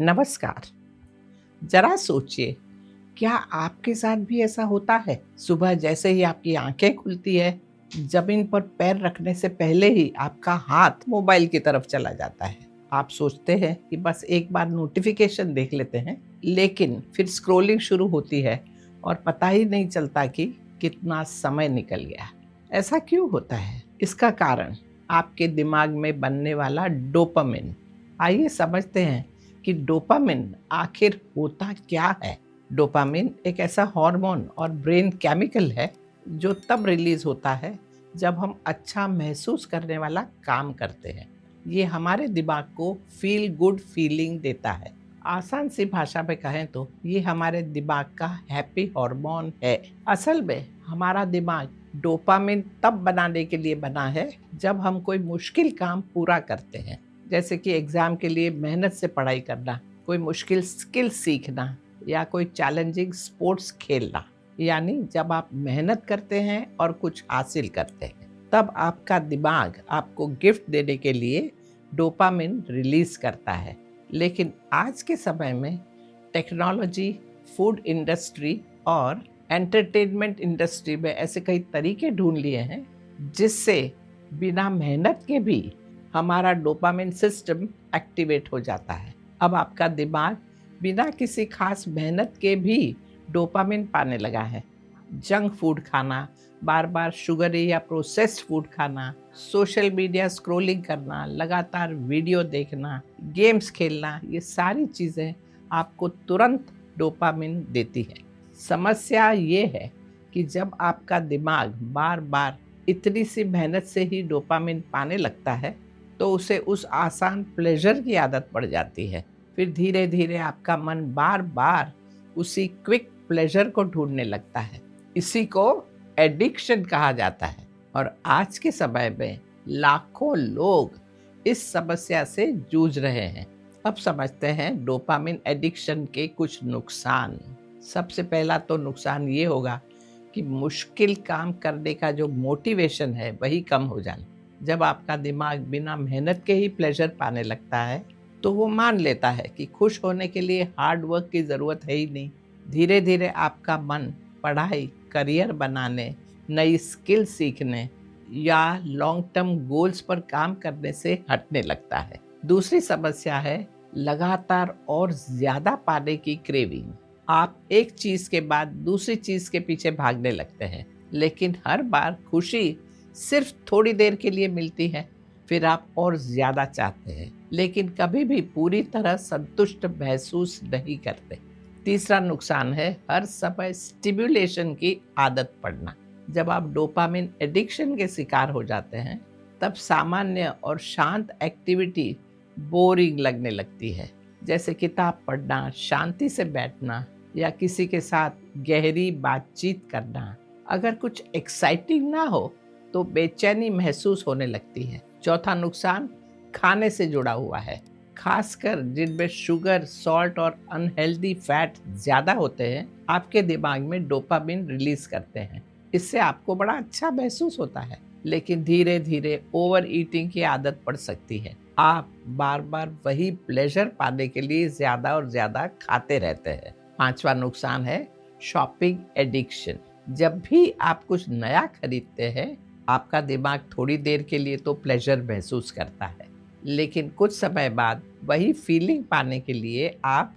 नमस्कार। जरा सोचिए, क्या आपके साथ भी ऐसा होता है? सुबह जैसे ही आपकी आंखें खुलती है, जमीन पर पैर रखने से पहले ही आपका हाथ मोबाइल की तरफ चला जाता है। आप सोचते हैं कि बस एक बार नोटिफिकेशन देख लेते हैं, लेकिन फिर स्क्रॉलिंग शुरू होती है और पता ही नहीं चलता कि कितना समय निकल गया। ऐसा क्यों होता है? इसका कारण आपके दिमाग में बनने वाला डोपामिन। आइए समझते हैं कि डोपामिन आखिर होता क्या है। डोपामिन एक ऐसा हार्मोन और ब्रेन केमिकल है जो तब रिलीज होता है जब हम अच्छा महसूस करने वाला काम करते हैं। ये हमारे दिमाग को फील गुड फीलिंग देता है। आसान सी भाषा में कहें तो ये हमारे दिमाग का हैप्पी हार्मोन है। असल में हमारा दिमाग डोपामिन तब बनाने के लिए बना है जब हम कोई मुश्किल काम पूरा करते हैं, जैसे कि एग्ज़ाम के लिए मेहनत से पढ़ाई करना, कोई मुश्किल स्किल सीखना या कोई चैलेंजिंग स्पोर्ट्स खेलना। यानी जब आप मेहनत करते हैं और कुछ हासिल करते हैं, तब आपका दिमाग आपको गिफ्ट देने के लिए डोपामिन रिलीज करता है। लेकिन आज के समय में टेक्नोलॉजी, फूड इंडस्ट्री और एंटरटेनमेंट इंडस्ट्री में ऐसे कई तरीके ढूंढ लिए हैं जिससे बिना मेहनत के भी हमारा डोपामिन सिस्टम एक्टिवेट हो जाता है। अब आपका दिमाग बिना किसी खास मेहनत के भी डोपामिन पाने लगा है। जंक फूड खाना, बार बार शुगरी या प्रोसेस्ड फूड खाना, सोशल मीडिया स्क्रॉलिंग करना, लगातार वीडियो देखना, गेम्स खेलना, ये सारी चीज़ें आपको तुरंत डोपामिन देती है। समस्या ये है कि जब आपका दिमाग बार बार इतनी सी मेहनत से ही डोपामिन पाने लगता है, तो उसे उस आसान प्लेजर की आदत पड़ जाती है। फिर धीरे धीरे आपका मन बार बार उसी क्विक प्लेजर को ढूंढने लगता है। इसी को एडिक्शन कहा जाता है और आज के समय में लाखों लोग इस समस्या से जूझ रहे हैं। अब समझते हैं डोपामिन एडिक्शन के कुछ नुकसान। सबसे पहला तो नुकसान ये होगा कि मुश्किल काम करने का जो मोटिवेशन है वही कम हो जाना। जब आपका दिमाग बिना मेहनत के ही प्लेजर पाने लगता है, तो वो मान लेता है कि खुश होने के लिए हार्ड वर्क की ज़रूरत है ही नहीं। धीरे धीरे आपका मन पढ़ाई, करियर बनाने, नई स्किल सीखने या लॉन्ग टर्म गोल्स पर काम करने से हटने लगता है। दूसरी समस्या है लगातार और ज़्यादा पाने की क्रेविंग। आप एक चीज़ के बाद दूसरी चीज़ के पीछे भागने लगते हैं, लेकिन हर बार खुशी सिर्फ थोड़ी देर के लिए मिलती है। फिर आप और ज़्यादा चाहते हैं, लेकिन कभी भी पूरी तरह संतुष्ट महसूस नहीं करते। तीसरा नुकसान है हर समय स्टिम्युलेशन की आदत पड़ना। जब आप डोपामिन एडिक्शन के शिकार हो जाते हैं, तब सामान्य और शांत एक्टिविटी बोरिंग लगने लगती है, जैसे किताब पढ़ना, शांति से बैठना या किसी के साथ गहरी बातचीत करना। अगर कुछ एक्साइटिंग ना हो तो बेचैनी महसूस होने लगती है। चौथा नुकसान खाने से जुड़ा हुआ है, खासकर जिनमें शुगर, सॉल्ट और अनहेल्दी फैट ज़्यादा होते हैं, आपके दिमाग में डोपामिन रिलीज करते हैं। इससे आपको बड़ा अच्छा महसूस होता है, लेकिन धीरे धीरे ओवर ईटिंग की आदत पड़ सकती है। आप बार बार वही प्लेजर पाने के लिए ज़्यादा और ज़्यादा खाते रहते हैं। पांचवा नुकसान है शॉपिंग एडिक्शन। जब भी आप कुछ नया खरीदते हैं, आपका दिमाग थोड़ी देर के लिए तो प्लेजर महसूस करता है, लेकिन कुछ समय बाद वही फीलिंग पाने के लिए आप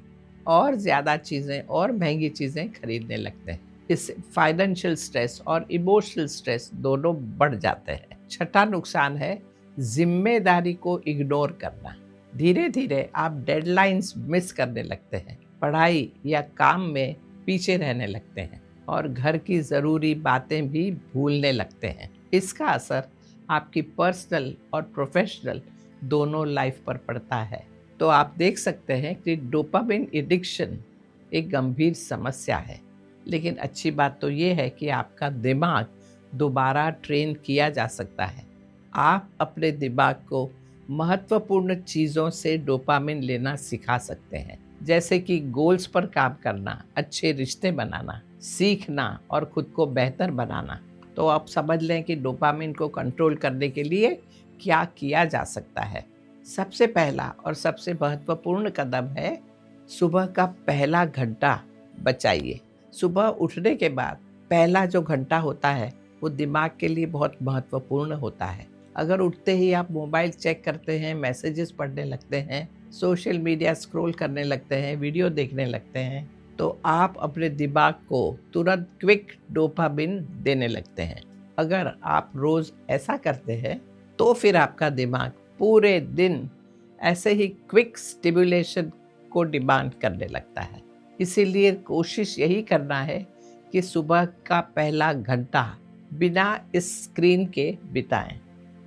और ज़्यादा चीज़ें और महंगी चीज़ें खरीदने लगते हैं। इससे फाइनेंशियल स्ट्रेस और इमोशनल स्ट्रेस दोनों बढ़ जाते हैं। छठा नुकसान है जिम्मेदारी को इग्नोर करना। धीरे धीरे आप डेडलाइंस मिस करने लगते हैं, पढ़ाई या काम में पीछे रहने लगते हैं और घर की ज़रूरी बातें भी भूलने लगते हैं। इसका असर आपकी पर्सनल और प्रोफेशनल दोनों लाइफ पर पड़ता है। तो आप देख सकते हैं कि डोपामिन एडिक्शन एक गंभीर समस्या है, लेकिन अच्छी बात तो ये है कि आपका दिमाग दोबारा ट्रेन किया जा सकता है। आप अपने दिमाग को महत्वपूर्ण चीज़ों से डोपामिन लेना सिखा सकते हैं, जैसे कि गोल्स पर काम करना, अच्छे रिश्ते बनाना, सीखना और खुद को बेहतर बनाना। तो आप समझ लें कि डोपामिन को कंट्रोल करने के लिए क्या किया जा सकता है। सबसे पहला और सबसे महत्वपूर्ण कदम है सुबह का पहला घंटा बचाइए। सुबह उठने के बाद पहला जो घंटा होता है वो दिमाग के लिए बहुत महत्वपूर्ण होता है। अगर उठते ही आप मोबाइल चेक करते हैं, मैसेजेस पढ़ने लगते हैं, सोशल मीडिया स्क्रॉल करने लगते हैं, वीडियो देखने लगते हैं, तो आप अपने दिमाग को तुरंत क्विक डोपामिन देने लगते हैं। अगर आप रोज ऐसा करते हैं तो फिर आपका दिमाग पूरे दिन ऐसे ही क्विक स्टिमुलेशन को डिमांड करने लगता है। इसीलिए कोशिश यही करना है कि सुबह का पहला घंटा बिना इस स्क्रीन के बिताएं।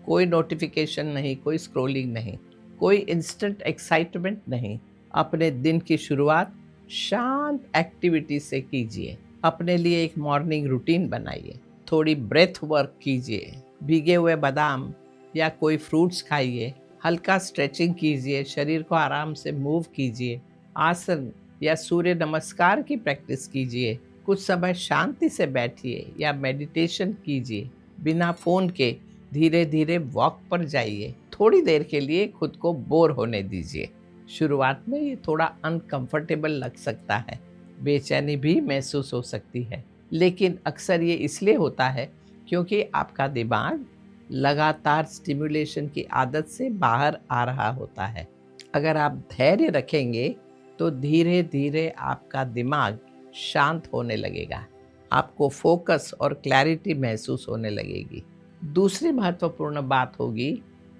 कोई नोटिफिकेशन नहीं, कोई स्क्रॉलिंग नहीं, कोई इंस्टेंट एक्साइटमेंट नहीं। अपने दिन की शुरुआत शांत एक्टिविटी से कीजिए। अपने लिए एक मॉर्निंग रूटीन बनाइए। थोड़ी ब्रेथ वर्क कीजिए, भीगे हुए बादाम या कोई फ्रूट्स खाइए, हल्का स्ट्रेचिंग कीजिए, शरीर को आराम से मूव कीजिए, आसन या सूर्य नमस्कार की प्रैक्टिस कीजिए, कुछ समय शांति से बैठिए या मेडिटेशन कीजिए। बिना फोन के धीरे धीरे वॉक पर जाइए। थोड़ी देर के लिए खुद को बोर होने दीजिए। शुरुआत में ये थोड़ा अनकंफर्टेबल लग सकता है, बेचैनी भी महसूस हो सकती है, लेकिन अक्सर ये इसलिए होता है क्योंकि आपका दिमाग लगातार स्टिमुलेशन की आदत से बाहर आ रहा होता है। अगर आप धैर्य रखेंगे तो धीरे धीरे आपका दिमाग शांत होने लगेगा। आपको फोकस और क्लैरिटी महसूस होने लगेगी। दूसरी महत्वपूर्ण बात होगी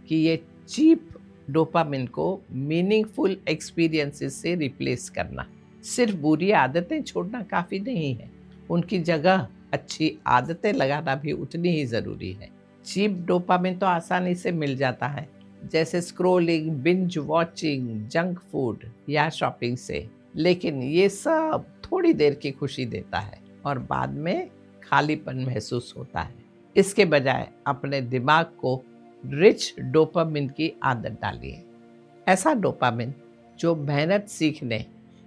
कि ये चीप डोपामिन को मीनिंगफुल एक्सपीरियंसेस से रिप्लेस करना। सिर्फ बुरी आदतें छोड़ना काफ़ी नहीं है, उनकी जगह अच्छी आदतें लगाना भी उतनी ही ज़रूरी है। चीप डोपामिन तो आसानी से मिल जाता है, जैसे scrolling, binge watching, junk food या शॉपिंग से, लेकिन ये सब थोड़ी देर की खुशी देता है और बाद में खालीपन महसूस होता है। इसके बजाय अपने दिमाग को रिच डोपामिन की आदत डालिए। ऐसा डोपामिन जो मेहनत सीखने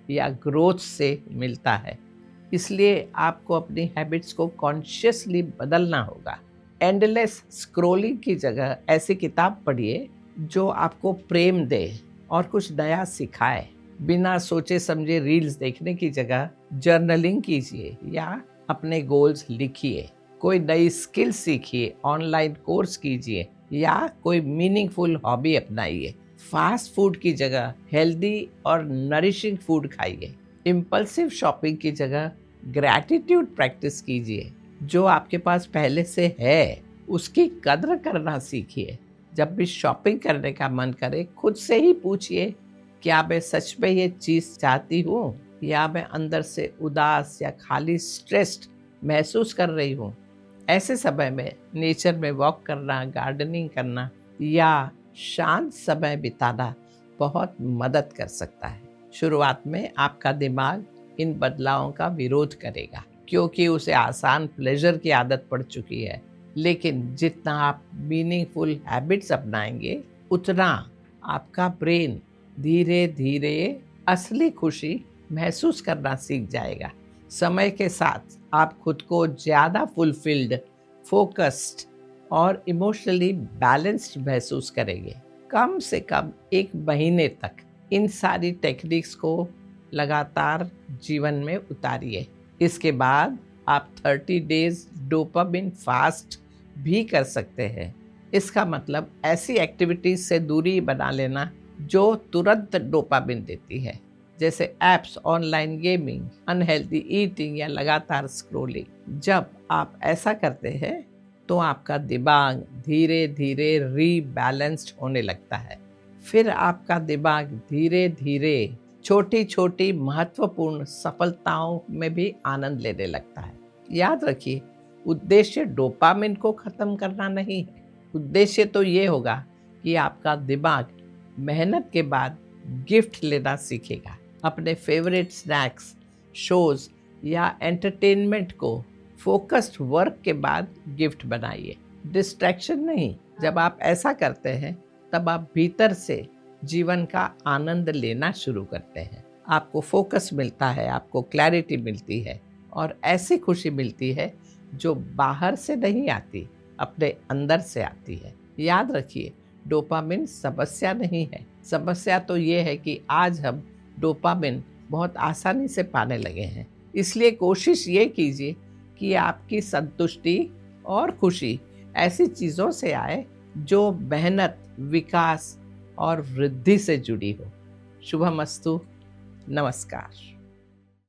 या ग्रोथ से मिलता है। इसलिए आपको अपनी हैबिट्स को कॉन्शियसली बदलना होगा। एंडलेस स्क्रॉलिंग की जगह ऐसी किताब पढ़िए जो आपको प्रेम दे और कुछ नया सिखाए। बिना सोचे समझे रील्स देखने की जगह जर्नलिंग कीजिए या अपने गोल्स लिखिए। कोई नई स्किल सीखिए, ऑनलाइन कोर्स कीजिए या कोई मीनिंगफुल हॉबी अपनाइए। फास्ट फूड की जगह हेल्दी और नरिशिंग फूड खाइए। इम्पल्सिव शॉपिंग की जगह ग्रैटिट्यूड प्रैक्टिस कीजिए। जो आपके पास पहले से है उसकी कद्र करना सीखिए। जब भी शॉपिंग करने का मन करे खुद से ही पूछिए, क्या मैं सच में ये चीज़ चाहती हूँ या मैं अंदर से उदास या खाली स्ट्रेस्ड महसूस कर रही हूँ। ऐसे समय में नेचर में वॉक करना, गार्डनिंग करना या शांत समय बिताना बहुत मदद कर सकता है। शुरुआत में आपका दिमाग इन बदलावों का विरोध करेगा क्योंकि उसे आसान प्लेजर की आदत पड़ चुकी है, लेकिन जितना आप मीनिंगफुल हैबिट्स अपनाएंगे उतना आपका ब्रेन धीरे धीरे असली खुशी महसूस करना सीख जाएगा। समय के साथ आप खुद को ज़्यादा फुलफिल्ड, फोकस्ड और इमोशनली बैलेंस्ड महसूस करेंगे। कम से कम 1 महीने तक इन सारी टेक्निक्स को लगातार जीवन में उतारिए। इसके बाद आप 30 डेज डोपामिन फास्ट भी कर सकते हैं। इसका मतलब ऐसी एक्टिविटीज से दूरी बना लेना जो तुरंत डोपामिन देती है, जैसे apps, online gaming, unhealthy eating या लगातार स्क्रोलिंग। जब आप ऐसा करते हैं तो आपका दिमाग धीरे धीरे रीबैलेंस्ड होने लगता है। फिर आपका दिमाग धीरे धीरे छोटी छोटी महत्वपूर्ण सफलताओं में भी आनंद लेने लगता है। याद रखिए, उद्देश्य डोपामिन को खत्म करना नहीं है। उद्देश्य तो ये होगा कि आपका दिमाग मेहनत के बाद गिफ्ट लेना सीखेगा। अपने फेवरेट स्नैक्स, शोज या एंटरटेनमेंट को फोकस्ड वर्क के बाद गिफ्ट बनाइए, डिस्ट्रैक्शन नहीं। जब आप ऐसा करते हैं तब आप भीतर से जीवन का आनंद लेना शुरू करते हैं। आपको फोकस मिलता है, आपको क्लैरिटी मिलती है और ऐसी खुशी मिलती है जो बाहर से नहीं आती, अपने अंदर से आती है। याद रखिए, डोपामिन समस्या नहीं है। समस्या तो ये है कि आज हम डोपामिन बहुत आसानी से पाने लगे हैं। इसलिए कोशिश ये कीजिए कि आपकी संतुष्टि और खुशी ऐसी चीज़ों से आए जो मेहनत, विकास और वृद्धि से जुड़ी हो। शुभमस्तु। नमस्कार।